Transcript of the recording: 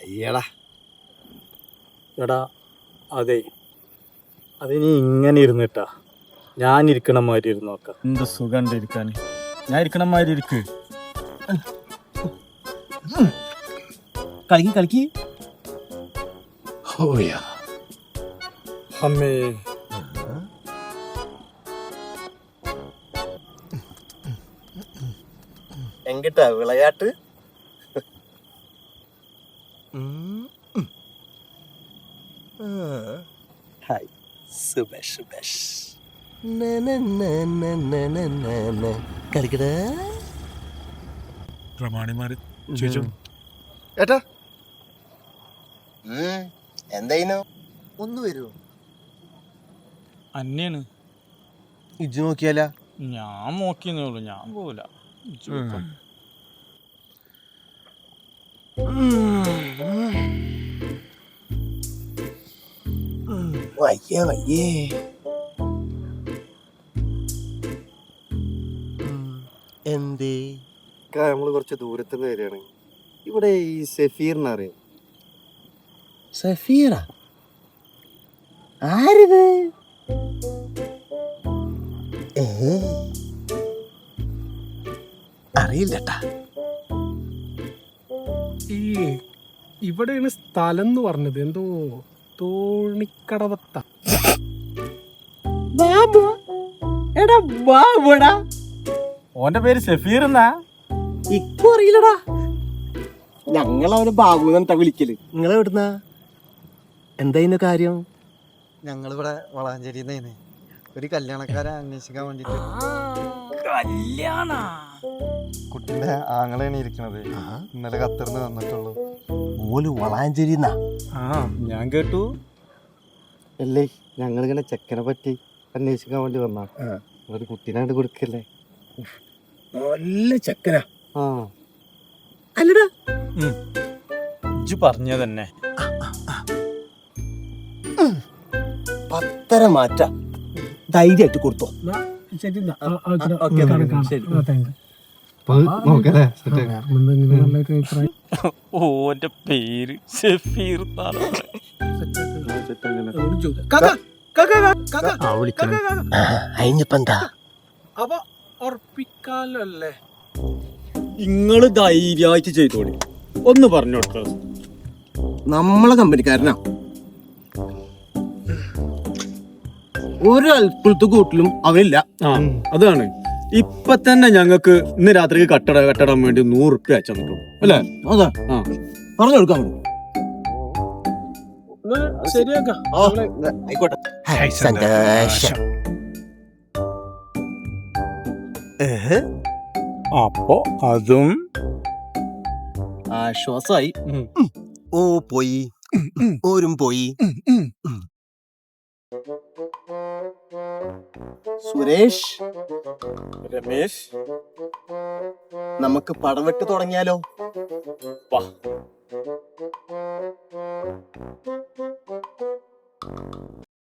അയ്യടാ എടാ അതെ അതിനി ഇങ്ങനെ ഇരുന്നിട്ടാ ഞാൻ ഇരിക്കണ മാതിരി ഇരുന്ന് നോക്കാം. എന്ത് സുഖണ്ട് ഇരിക്കാൻ. ഞാൻ ഇരിക്കണ മാതിരി ഇരിക്ക്. കളിക്ക് കളിക്ക്. ഓയാ അമ്മേ എങ്കിട്ടാ വിളയാട്ട്. ഹായ് സുബേഷ് സുബേഷ് കളിക്കട പ്രമാണിമാര് ചോദിച്ചോ. ഏട്ടാ എന്തായിനോ ഒന്ന് വരുമോ? അന്നെയാണ്. ഇജ്ജ് നോക്കിയാല ഞാൻ നോക്കിയെന്നേ ഉള്ളൂ, ഞാൻ പോവില്ല. വയ്യേ വയ്യേ. എന്തേ? നമ്മള് കുറച്ച് ദൂരത്തുനിന്ന് വരികയാണ്. ഇവിടെ ഈ സഫീറിനെ അറിയാം? സഫീറ ആരിത്? അറിയില്ലട്ടാ. ഈ ഇവിടെയാണ് സ്ഥലം എന്ന് പറഞ്ഞത്, എന്തോ തോണിക്കടവത്ത. ഓന്റെ പേര് സഫീർ എന്നാ? ഇക്കും അറിയില്ലടാ. ഞങ്ങളവന് ബാബു എന്നിട്ടാ വിളിക്കല്. നിങ്ങളെവിടുന്നാ? എന്തായിരുന്നു കാര്യം? ഞങ്ങളിവിടെ വളാഞ്ചേരിന്ന് ഒരു കല്യാണക്കാരെ അന്വേഷിക്കാൻ വേണ്ടിട്ട്. കുട്ടിന്റെ ആങ്ങളാണ് ഇരിക്കണത്. ഇന്നലെ ഖത്തറിന്ന് വന്നിട്ടുള്ളൂ. ഓല് വളാഞ്ചേരിന്നാ? ഞാൻ കേട്ടു. അല്ലേ, ഞങ്ങളിങ്ങനെ ചെക്കനെ പറ്റി അന്വേഷിക്കാൻ വേണ്ടി വന്നാ. ഒരു കുട്ടീനായിട്ട് കൊടുക്കല്ലേ? നല്ല ചെക്കനാ. അല്ലടാ ഇജ്ജ് പറഞ്ഞ തന്നെ. 10 മാറ്റ ധൈര്യമായിട്ട് കൊടുത്തോ. ശരി ഓന്റെ പേര് സഫീർ എന്നാണ്. അയിഞ്ഞപ്പെന്താ? അപ്പൊ ഉറപ്പിക്കാലോ അല്ലേ? നിങ്ങള് ധൈര്യമായിട്ട് ചെയ്തോളി. ഒന്ന് പറഞ്ഞു കൊടുക്ക. നമ്മളെ കമ്പനിക്കാരനാ. ഒരു അൽപ്പുറത്ത് കൂട്ടിലും അവനില്ല. അതാണ്. ഇപ്പൊ തന്നെ ഞങ്ങൾക്ക് ഇന്ന് രാത്രിക്ക് കട്ടടാൻ വേണ്ടി 100 റുപ്യ അയച്ചു തന്നിട്ടു അല്ലേ? അതാ പറഞ്ഞു കൊടുക്കാൻ. ശരിയാക്കാം. ആയിക്കോട്ടെ. സന്തോഷം. അപ്പൊ അതും ആശ്വാസായി. ഓ പോയി, ഓരും പോയി. സുരേഷ്, രമേശ്, നമുക്ക് പടം വെട്ട് തുടങ്ങിയാലോ? വാ.